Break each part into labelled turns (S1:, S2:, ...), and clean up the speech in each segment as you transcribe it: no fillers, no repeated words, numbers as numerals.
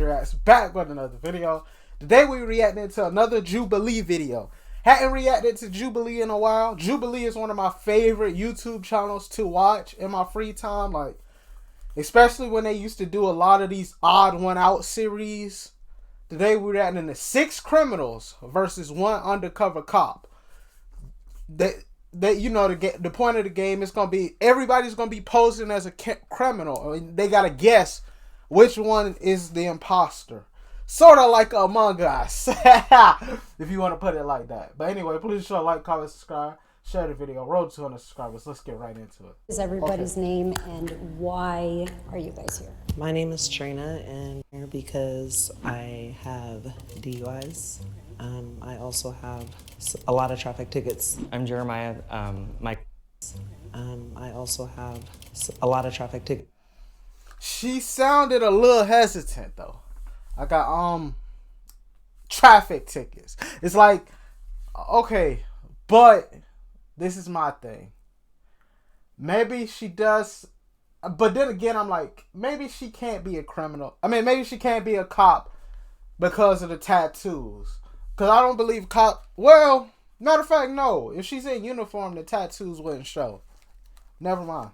S1: Reacts back with another video. Today we reacting to another Jubilee video. Hadn't reacted to Jubilee in a while. Jubilee is one of my favorite YouTube channels to watch in my free time. Like, especially when they used to do a lot of these odd one out series. Today we're reacting to 6 criminals versus 1 undercover cop. You know, the point of the game is gonna be everybody's gonna be posing as a criminal. I mean, they gotta guess which one is the imposter. Sort of like Among Us, if you want to put it like that. But anyway, please show like, comment, subscribe, share the video. Road to 200 subscribers. Let's get right into it.
S2: Is everybody's name and why are you guys here?
S3: My name is Trina, and I'm here because I have DUIs. I also have a lot of traffic tickets.
S4: I'm Jeremiah.
S3: I also have a lot of traffic tickets.
S1: She sounded a little hesitant though. I got traffic tickets. It's like, okay, but this is my thing. Maybe she does, but then again, I'm like, maybe she can't be a criminal. I mean, maybe she can't be a cop because of the tattoos. Because I don't believe cop. Well, matter of fact, no. If she's in uniform, the tattoos wouldn't show. Never mind.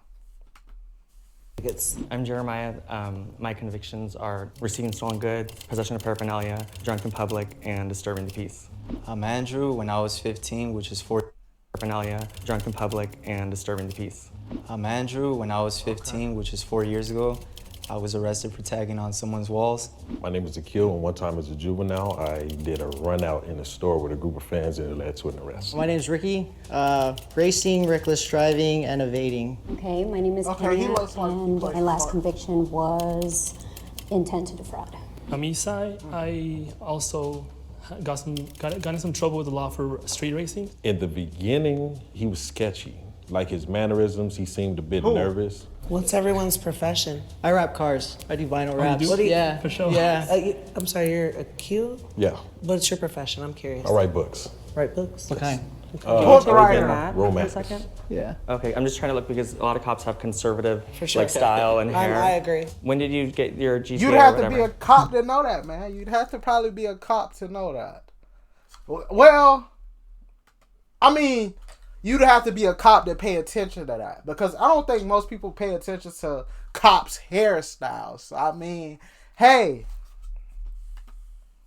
S4: I'm Jeremiah. My convictions are receiving stolen goods, possession of paraphernalia, drunk in public, and disturbing the peace.
S5: I'm Andrew. When I was 15, which is 4.
S4: Paraphernalia, drunk in public, and disturbing the peace.
S5: I'm Andrew. When I was 15, which is 4 years ago, I was arrested for tagging on someone's walls.
S6: My name is Akil, and one time as a juvenile, I did a run out in a store with a group of fans, and it led to an arrest.
S7: My name is Ricky. Racing, reckless driving, and evading.
S2: Okay, my name is Kenya, and my last conviction was intent to defraud.
S8: I'm Isai. I also got in some trouble with the law for street racing.
S6: In the beginning, he was sketchy. Like his mannerisms, he seemed a bit nervous.
S3: What's everyone's profession?
S7: I rap cars. I do vinyl raps.
S8: You do?
S7: Yeah.
S8: For sure.
S7: Yeah.
S3: I'm sorry, you're Akil?
S6: Yeah.
S3: What's your profession? I'm curious.
S6: I write books.
S3: Write books?
S7: What kind?
S1: Book writer.
S6: Romantic.
S7: Yeah.
S4: Okay, I'm just trying to look because a lot of cops have conservative
S3: For sure.
S4: style and hair.
S3: I agree.
S4: When did you get your GTA?
S1: You'd have to be a cop to know that, man. You'd have to probably be a cop to know that. Well, I mean, you'd have to be a cop to pay attention to that. Because I don't think most people pay attention to cops' hairstyles. I mean, hey.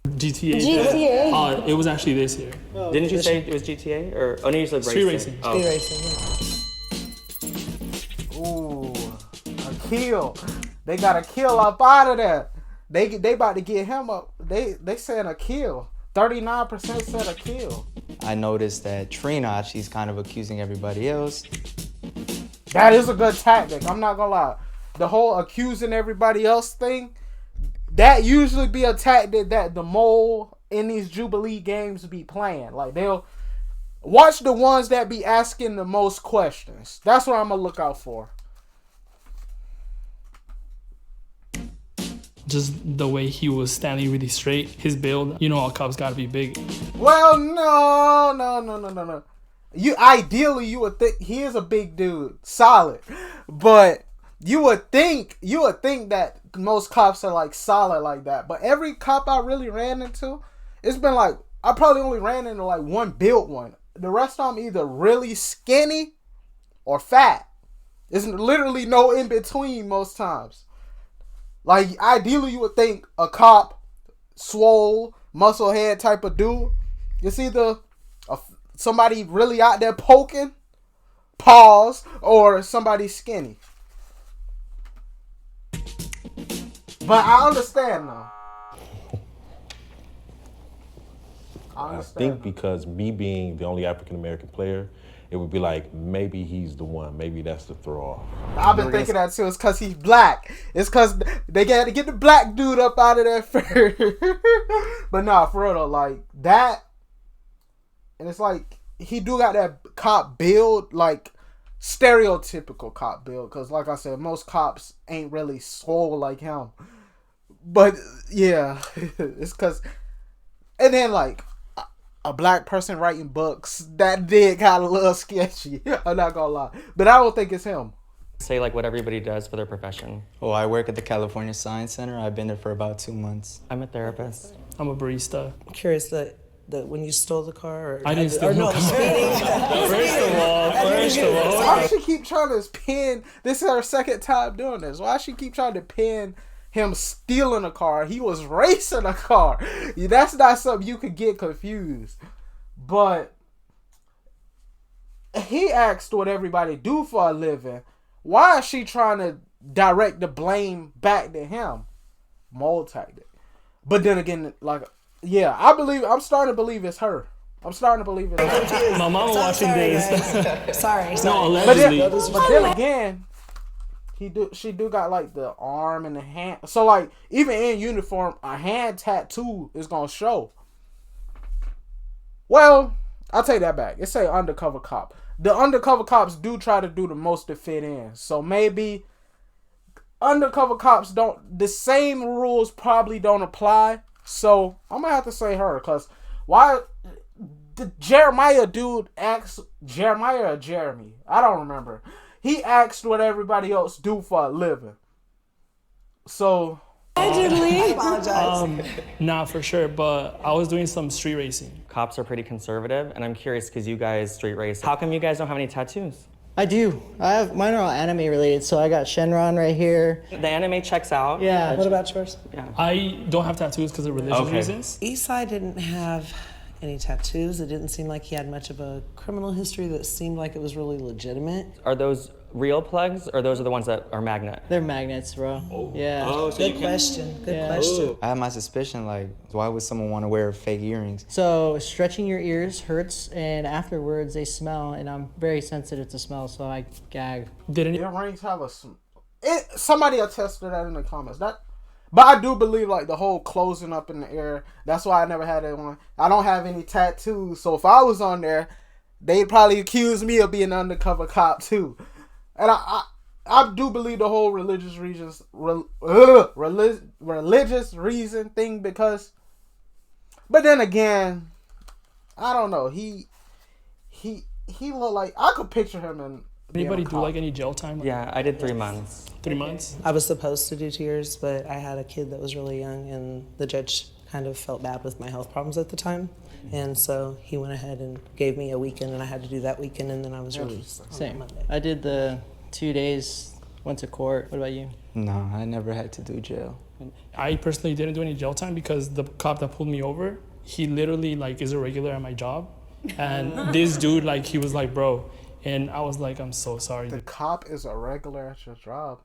S8: GTA. It was actually this year.
S4: Didn't you say it was GTA? Or no, you said
S8: Street
S4: racing.
S8: racing.
S4: Oh.
S3: Street racing, yeah.
S1: Ooh, a kill. They got a kill up out of there. They about to get him up. They saying a kill. 39% said a kill.
S5: I noticed that Trina, she's kind of accusing everybody else.
S1: That is a good tactic. I'm not gonna lie. The whole accusing everybody else thing, that usually be a tactic that the mole in these Jubilee games be playing. Like, they'll watch the ones that be asking the most questions. That's what I'm gonna look out for.
S8: Just the way he was standing really straight, his build. You know, all cops gotta be big.
S1: Well, no. Ideally you would think he is a big dude, solid, but you would think that most cops are like solid like that. But every cop I really ran into, it's been like I probably only ran into like one built one. The rest of them either really skinny or fat. There's literally no in between most times. Like, ideally you would think a cop, swole, muscle head type of dude. It's either somebody really out there poking, pause, or somebody skinny. But I understand now.
S6: I think because me being the only African-American player, it would be like, maybe he's the one. Maybe that's the throw off.
S1: I've been thinking that too. It's because he's black. It's because they got to get the black dude up out of there first. But nah, for real though, like that. And it's like, he do got that cop build, like stereotypical cop build. Because like I said, most cops ain't really swole like him. But yeah, it's because. And then like, a black person writing books, that did kind of a little sketchy. I'm not gonna lie, but I don't think it's him.
S4: Say like what everybody does for their profession.
S5: Oh, I work at the California Science Center. I've been there for about 2 months.
S4: I'm a therapist.
S8: I'm a barista.
S3: I'm curious that when you stole the car, or
S8: I didn't steal
S3: or no,
S8: no
S3: I'm
S8: car.
S3: speeding.
S8: First of all,
S1: Why does she keep trying to pin? This is her second time doing this. Why does she keep trying to pin him stealing a car? He was racing a car. That's not something you could get confused. But he asked what everybody do for a living. Why is she trying to direct the blame back to him? Mole tactic. But then again, like, yeah, I'm starting to believe it's her. I'm starting to believe it's her.
S8: my mama watching this.
S3: Sorry.
S8: No,
S1: But
S8: allegedly.
S1: then again, she do got like the arm and the hand. So like even in uniform, a hand tattoo is gonna show. Well, I'll take that back. It say undercover cop. The undercover cops do try to do the most to fit in. So maybe undercover cops don't. The same rules probably don't apply. So I'm gonna have to say her, cause why? The Jeremiah dude asked Jeremiah or Jeremy. I don't remember. He asked what everybody else do for a living. So
S3: I apologize.
S8: Nah, for sure. But I was doing some street racing.
S4: Cops are pretty conservative, and I'm curious because you guys street race. How come you guys don't have any tattoos?
S7: I do. Mine are all anime related, so I got Shenron right here.
S4: The anime checks out.
S7: Yeah.
S3: What about yours?
S8: I don't have tattoos because of religious
S4: Okay.
S8: reasons.
S3: Eastside didn't have any tattoos. It didn't seem like he had much of a criminal history that seemed like it was really legitimate.
S4: Are those real plugs, or those are the ones that are magnet?
S7: They're magnets, bro. Yeah.
S3: Good question. Good question.
S5: I have my suspicion, like, why would someone want to wear fake earrings?
S7: So stretching your ears hurts, and afterwards they smell, and I'm very sensitive to smell, so I gag.
S8: Didn't
S1: earrings have a. Somebody attested that in the comments. But I do believe like the whole closing up in the air. That's why I never had that one. I don't have any tattoos, so if I was on there, they'd probably accuse me of being an undercover cop too. And I do believe the whole religious reason thing because. But then again, I don't know. He looked like I could picture him in.
S8: anybody do like any jail time?
S4: Yeah, I did 3 months.
S8: 3 months.
S3: I was supposed to do 2 years, but I had a kid that was really young, and the judge kind of felt bad with my health problems at the time. And so he went ahead and gave me a weekend, and I had to do that weekend, and then I was released on
S7: Same.
S3: Monday.
S7: I did the 2 days, went to court. What about you?
S5: No, I never had to do jail.
S8: I personally didn't do any jail time because the cop that pulled me over, he literally like is a regular at my job. And this dude, like, he was like, bro. And I was like, I'm so sorry.
S1: The cop is a regular at your job.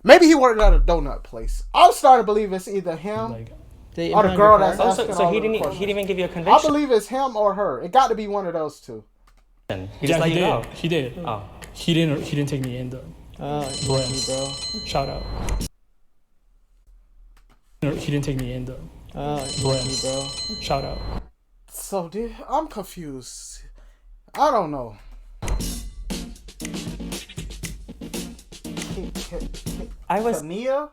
S1: Maybe he worked at a donut place. I'm starting to believe it's either him
S8: Like,
S7: They
S1: or the
S7: impound
S1: girl
S7: your
S1: that's
S7: car?
S4: Oh,
S1: asking
S4: so
S1: all
S4: he
S1: the
S4: didn't
S1: questions.
S4: even give you a
S1: I
S4: conviction?
S1: believe it's him or her. It got to be one of those two.
S4: He
S8: yeah,
S4: just let
S8: he
S4: you
S8: did.
S4: go.
S8: He did.
S4: Oh.
S8: He didn't take me in though.
S7: Oh,
S8: Yes.
S7: bro.
S8: Shout out. He didn't take me in though.
S7: Oh,
S8: Yes.
S7: bro.
S8: Shout out.
S1: So, dude, I'm confused. I don't know.
S4: I was
S1: Tania?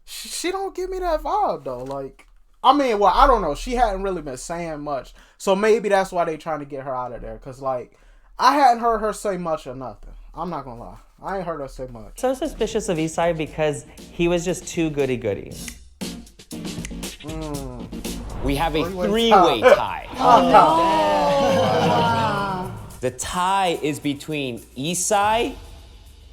S1: She don't give me that vibe though. Like, I mean, well, I don't know. She hadn't really been saying much, so maybe that's why they trying to get her out of there. Cause like, I hadn't heard her say much or nothing. I'm not gonna lie. I ain't heard her say much.
S4: so suspicious of Eastside because he was just too goody-goody.
S9: We have a
S1: Three-way
S9: three-way
S1: tie.
S9: tie. The tie is between Isai,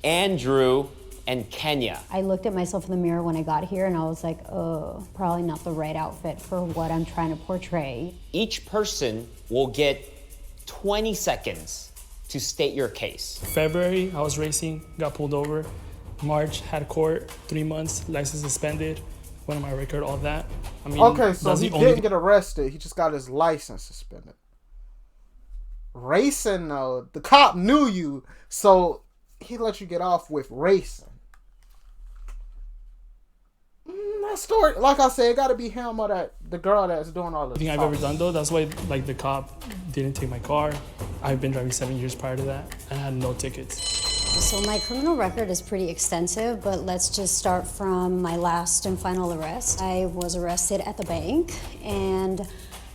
S9: Andrew, and Kenya.
S2: I looked at myself in the mirror when I got here and I was like, oh, probably not the right outfit for what I'm trying to portray.
S9: Each person will get 20 seconds to state your case.
S8: February, I was racing, got pulled over. March, had court, 3 months, license suspended, went on my record, all that. I mean,
S1: Okay, so
S8: that's
S1: he
S8: the only
S1: didn't get arrested. He just got his license suspended. Racing though, the cop knew you, so he let you get off with racing. That story, like I said, it got to be him or the girl that's doing all this.
S8: thing I've ever done though. That's why like the cop didn't take my car. I've been driving 7 years prior to that and I had no tickets.
S2: So my criminal record is pretty extensive, but let's just start from my last and final arrest. I was arrested at the bank, and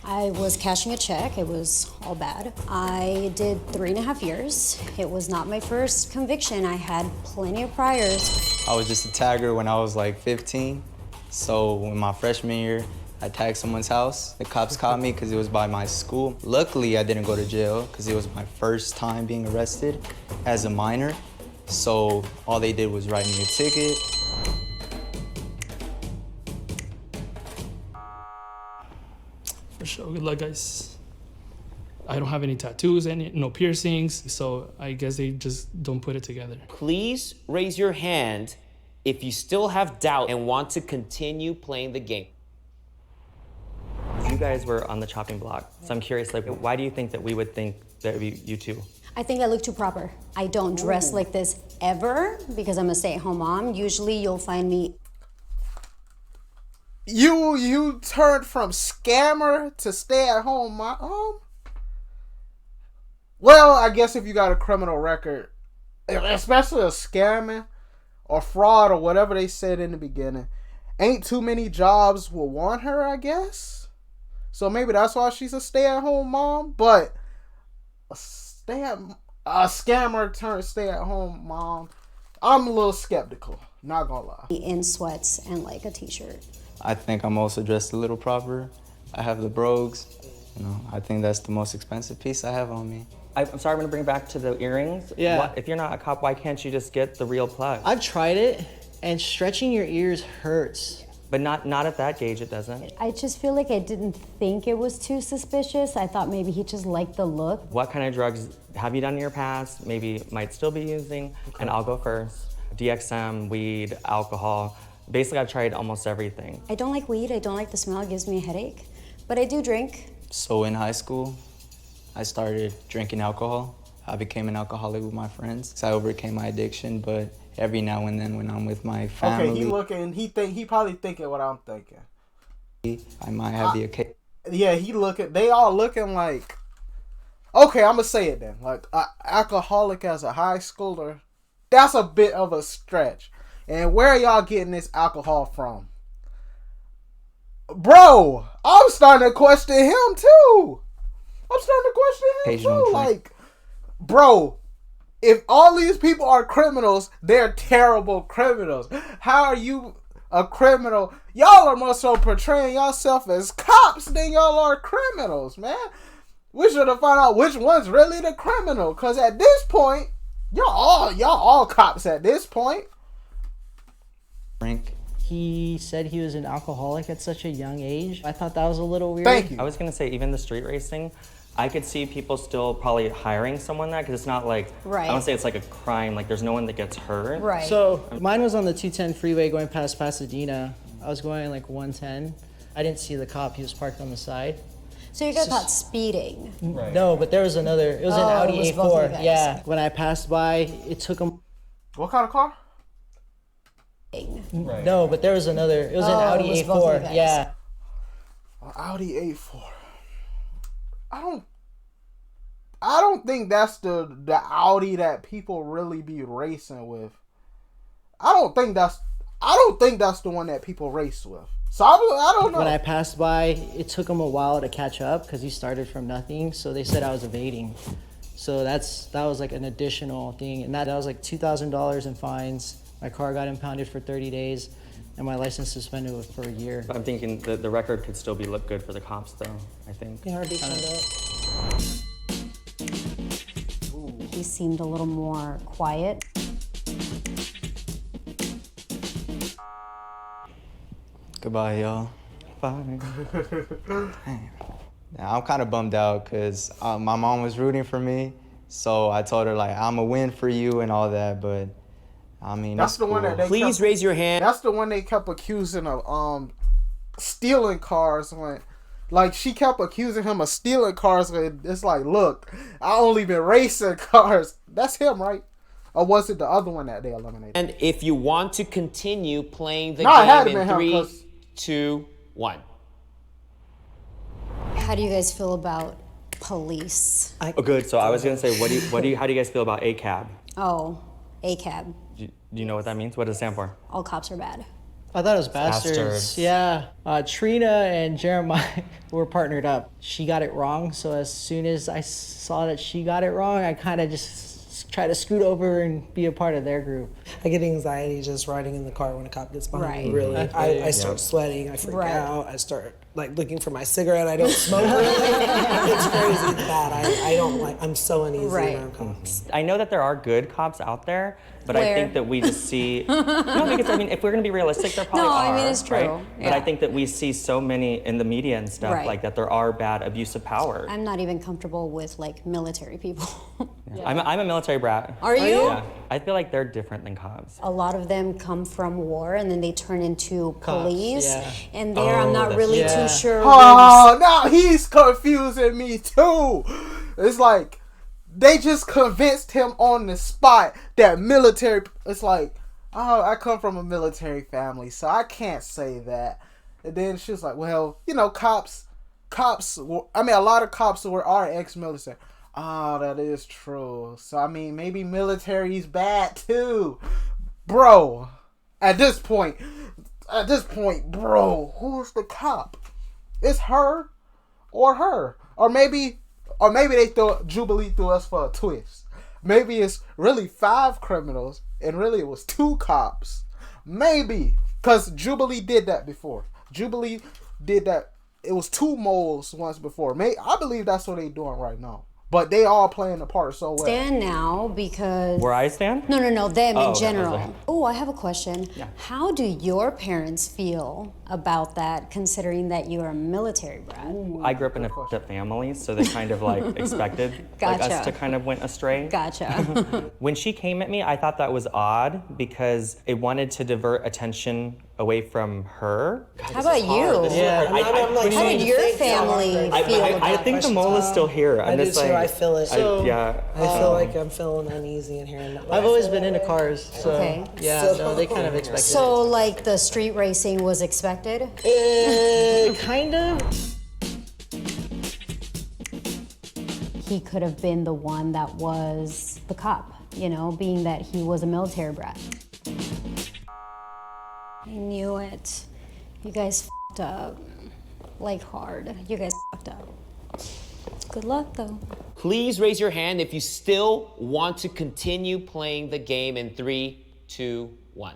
S2: I was cashing a check. It was all bad. I did 3.5 years. It was not my first conviction. I had plenty of priors.
S5: I was just a tagger when I was like 15. So in my freshman year, I tagged someone's house. The cops caught me because it was by my school. Luckily, I didn't go to jail because it was my first time being arrested as a minor. So all they did was write me a ticket.
S8: For sure. Good luck, guys. I don't have any tattoos, no piercings, so I guess they just don't put it together.
S9: Please raise your hand if you still have doubt and want to continue playing the game.
S4: You guys were on the chopping block, so I'm curious, like, why do you think that we would think that you two?
S2: I think I look too proper. I don't dress like this ever because I'm a stay-at-home mom. Usually you'll find me.
S1: You turned from scammer to stay-at-home mom? Well, I guess if you got a criminal record, especially a scamming or fraud or whatever they said in the beginning, ain't too many jobs will want her, I guess. So maybe that's why she's a stay-at-home mom. But a scammer turned stay-at-home mom, I'm a little skeptical, not gonna lie.
S2: In sweats and like a t-shirt.
S5: I think I'm also dressed a little proper. I have the brogues. You know, I think that's the most expensive piece I have on me.
S4: I'm sorry, I'm gonna bring back to the earrings.
S7: Yeah.
S4: If you're not a cop, why can't you just get the real plug?
S7: I've tried it, and stretching your ears hurts.
S4: But not at that gauge, it doesn't.
S2: I just feel like I didn't think it was too suspicious. I thought maybe he just liked the look.
S4: What kind of drugs have you done in your past, maybe might still be using? Okay. And I'll go first. DXM, weed, alcohol. Basically, I've tried almost everything.
S2: I don't like weed. I don't like the smell. It gives me a headache. But I do drink.
S5: So in high school, I started drinking alcohol. I became an alcoholic with my friends. So I overcame my addiction, but every now and then when I'm with my family...
S1: Okay, he probably thinking what I'm thinking.
S5: I might have the occasion.
S1: Yeah, they all looking like... Okay, I'm gonna say it then. Like, alcoholic as a high schooler, that's a bit of a stretch. And where are y'all getting this alcohol from? Bro, I'm starting to question him too. Like, bro, if all these people are criminals, they're terrible criminals. How are you a criminal? Y'all are more so portraying yourself as cops than y'all are criminals, man. We should have found out which one's really the criminal. Cause at this point, y'all all cops at this point.
S5: Drink.
S7: He said he was an alcoholic at such a young age. I thought that was a little weird.
S1: Thank you.
S4: I was gonna say, even the street racing, I could see people still probably hiring someone that, because it's not like,
S2: Right.
S4: I don't say it's like a crime, like there's no one that gets hurt.
S2: Right.
S7: So mine was on the 210 freeway going past Pasadena. I was going like 110. I didn't see the cop. He was parked on the side.
S2: So you got caught speeding.
S7: Right. No, but there was another. It was an Audi
S2: it was both of you
S7: A4.
S2: guys.
S7: Yeah. When I passed by, it took him.
S1: What kind of car?
S7: Right. No, but there was another. It was an Audi
S2: it was both of you
S7: A4.
S2: guys.
S7: Yeah.
S1: An Audi A4. I don't think that's the Audi that people really be racing with. I don't think that's the one that people race with. So I don't know.
S7: When I passed by, it took him a while to catch up because he started from nothing. So they said I was evading. So that was like an additional thing, and that was like $2,000 in fines. My car got impounded for 30 days, and my license suspended for a year.
S4: I'm thinking the record could still look good for the cops, though, I think.
S7: Can hardly find out.
S2: He seemed a little more quiet.
S5: Goodbye, y'all.
S4: Bye.
S5: Now, I'm kind of bummed out because my mom was rooting for me. So I told her, like, I'm going to win for you and all that. But, I mean,
S1: That's the one
S5: cool.
S1: that they
S9: Please raise your hand.
S1: That's the one they kept accusing of stealing cars when, like, she kept accusing him of stealing cars. When it's like, look, I only been racing cars. That's him, right? Or was it the other one that they eliminated?
S9: And if you want to continue playing the
S1: No, it had to
S9: game
S1: been
S9: in
S1: him,
S9: 3,
S1: 'cause-
S9: 2, 1.
S2: How do you guys feel about police?
S4: Oh, good. So I was gonna say, how do you guys feel about ACAB?
S2: Oh, ACAB.
S4: Do you know what that means? What does it stand for?
S2: All cops are bad.
S7: I thought it was bastards. Yeah. Trina and Jeremiah were partnered up. She got it wrong, so as soon as I saw that she got it wrong, I kind of just try to scoot over and be a part of their group.
S3: I get anxiety just riding in the car when a cop gets behind me.
S2: Right.
S3: Really, I start sweating. I freak
S2: Right.
S3: out. I start like looking for my cigarette. I don't smoke. Really. It's crazy. It's bad. I don't like. I'm so uneasy
S2: Right.
S3: around cops.
S4: I know that there are good cops out there, but I
S2: Where?
S4: think that we just see no, because I mean, if we're gonna be realistic, there probably
S2: No,
S4: are.
S2: I mean, it's true.
S4: Right? But I
S2: Yeah.
S4: think that we see so many in the media and stuff
S2: Right.
S4: like that. There are bad abuse of power.
S2: I'm not even comfortable with like military people.
S4: I'm a military brat.
S2: Are you?
S4: Yeah. I feel like they're different than cops.
S2: A lot of them come from war and then they turn into police.
S7: yeah.
S2: And there, I'm not
S4: that's
S2: really
S7: true.
S2: too sure.
S1: Oh, now he's confusing me too. It's like they just convinced him on the spot that military. It's like, oh, I come from a military family, so I can't say that. And then she was like, well, you know, cops. I mean, a lot of cops are ex-military. Oh, that is true. So I mean, maybe military's bad too, bro. At this point, bro, who's the cop? It's her, or maybe they threw Jubilee threw us for a twist. Maybe it's really 5 criminals and really it was 2 cops. Maybe, cause Jubilee did that before. Jubilee did that. It was 2 moles once before. I believe that's what they doing right now. But they all playing the part so well.
S2: Stand now because.
S4: Where I stand?
S2: No, them
S4: Oh,
S2: in
S4: okay,
S2: general.
S4: okay.
S2: Oh, I have a question.
S4: Yeah.
S2: How do your parents feel about that, considering that you're a military brat?
S4: I grew up in a f***ed up family, so they kind of like expected like, us
S2: Gotcha.
S4: to kind of went astray.
S2: Gotcha.
S4: When she came at me, I thought that was odd because it wanted to divert attention away from her.
S2: How about you?
S3: Yeah. I'm like,
S2: How did your family feel about
S4: I think the mole is still here.
S3: I
S4: I'm
S3: do
S4: just
S3: too.
S4: like,
S3: I feel it.
S4: I
S3: feel like I'm feeling uneasy in here. And
S7: I've always been into cars, so
S2: Okay.
S7: yeah, no, they kind of expected
S2: So, like, the street racing was expected?
S7: it. Kind of.
S2: He could have been the one that was the cop, you know, being that he was a military brat. I knew it. You guys f***ed up. Like, hard. You guys f***ed up. Good luck, though.
S9: Please raise your hand if you still want to continue playing the game in 3, 2, 1.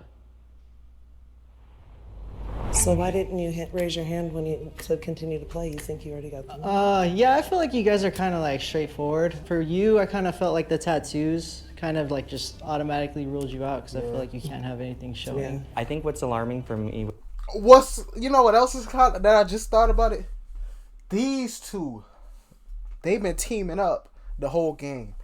S3: So why didn't you raise your hand when you to continue to play? You think you already got the
S7: Yeah, I feel like you guys are kind of like straightforward. For you, I kind of felt like the tattoos kind of like just automatically ruled you out because I feel like you can't have anything showing.
S4: I think what's alarming for me.
S1: You know what else is called that I just thought about it? These 2, they've been teaming up the whole game.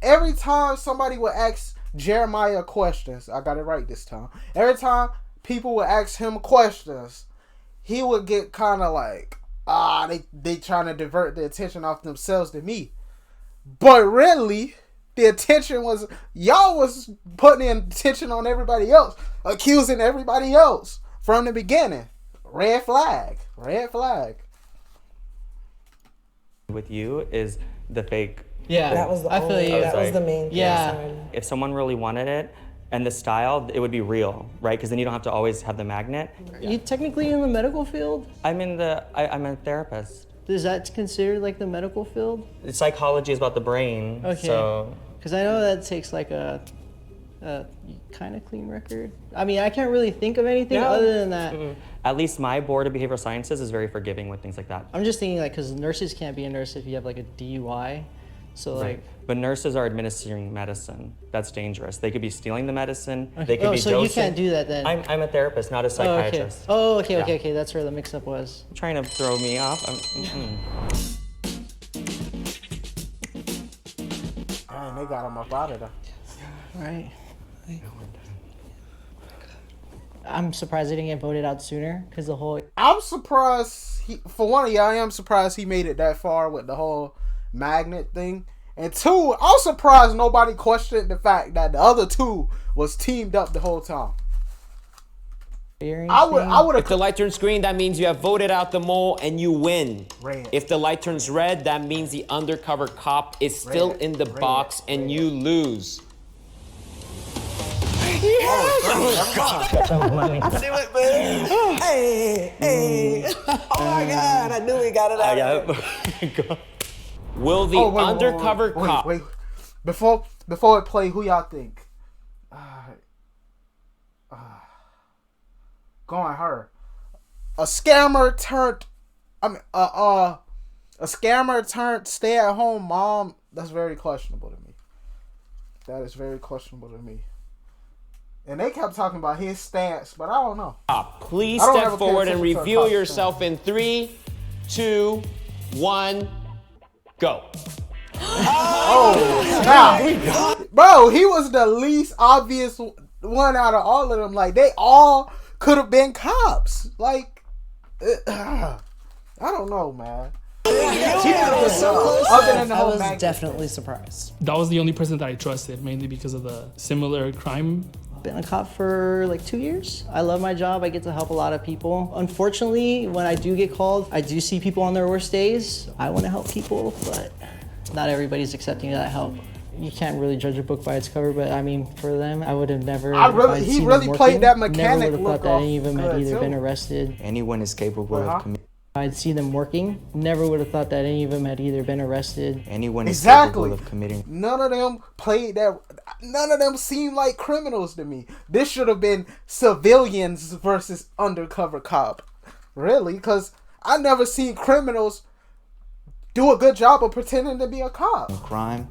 S1: Every time somebody would ask Jeremiah questions, I got it right this time. Every time people would ask him questions, he would get kind of like, they trying to divert the attention off themselves to me. But really, the attention was, y'all was putting in attention on everybody else, accusing everybody else from the beginning. Red flag.
S4: With you is the fake.
S7: Yeah,
S3: That was the
S7: I feel
S3: only,
S7: you.
S3: that was the main
S7: Yeah.
S3: concern.
S4: If someone really wanted it and the style, it would be real, right? Because then you don't have to always have the magnet.
S7: You technically in the medical field?
S4: I'm a therapist.
S7: Is that considered like the medical field?
S4: Psychology is about the brain.
S7: Okay.
S4: So
S7: Because I know that takes like a kind of clean record. I mean, I can't really think of anything
S4: No.
S7: other than that.
S4: at least my board of behavioral sciences is very forgiving with things like that.
S7: I'm just thinking like, because nurses can't be a nurse if you have like a DUI. So like,
S4: Right. But nurses are administering medicine. That's dangerous. They could be stealing the medicine. They could be
S7: so
S4: dosing.
S7: you can't do that then.
S4: I'm a therapist, not a
S7: Oh, okay.
S4: psychiatrist.
S7: Oh, okay, okay,
S4: Yeah.
S7: okay. That's where the mix-up was.
S4: Trying to throw me off.
S1: Man, they got him up out of there.
S7: Right. I'm surprised they didn't get voted out sooner because the whole.
S1: I'm surprised. For one of y'all, I am surprised he made it that far with the whole magnet thing. And 2, I'm surprised nobody questioned the fact that the other 2 was teamed up the whole time. I would
S9: If
S1: have.
S9: the light turns green, that means you have voted out the mole and you win.
S1: Red.
S9: If the light turns red, that means the undercover cop is still
S1: Red.
S9: in the
S1: Red.
S9: box and you lose.
S3: Hey. Oh my God, I knew we got it out.
S9: Will the undercover cop...
S1: Wait. Before it play, who y'all think? Going her. A scammer turned stay-at-home mom. That's very questionable to me. That is very questionable to me. And they kept talking about his stance, but I don't know.
S9: Please step forward and reveal yourself in 3, 2, 1, go.
S1: Oh, snap. Bro, he was the least obvious one out of all of them. Like, they all could have been cops. Like, I don't know, man.
S3: I was definitely surprised.
S8: That was the only person that I trusted, mainly because of the similar crime.
S7: Been a cop for like 2 years. I love my job. I get to help a lot of people. Unfortunately, when I do get called, I do see people on their worst days. I want to help people, but not everybody's accepting of that help. You can't really judge a book by its cover, but I mean, for them, I would have never.
S1: He really played that mechanic.
S7: Never would have thought that any of them had either been arrested.
S5: Anyone is capable of committing.
S7: I'd see them working. Never would have thought that any of them had either been arrested.
S5: Anyone is capable of committing.
S1: None of them played that. None of them seemed like criminals to me. This should have been civilians versus undercover cop. Really? Because I never seen criminals do a good job of pretending to be a cop.
S5: Crime,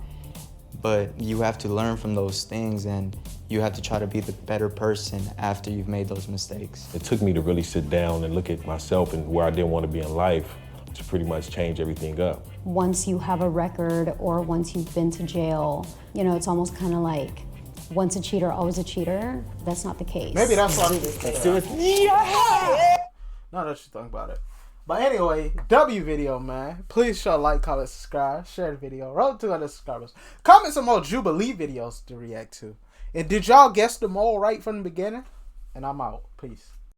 S5: but you have to learn from those things and you have to try to be the better person after you've made those mistakes.
S6: It took me to really sit down and look at myself and where I didn't want to be in life to pretty much change everything up.
S2: Once you have a record or once you've been to jail, you know, it's almost kind of like once a cheater, always a cheater. That's not the case.
S1: Maybe that's why he just do it. Now that you think about it. But anyway, W video, man. Please show like, comment, subscribe, share the video. Roll to 200 subscribers. Comment some more Jubilee videos to react to. And did y'all guess the mole right from the beginning? And I'm out. Peace.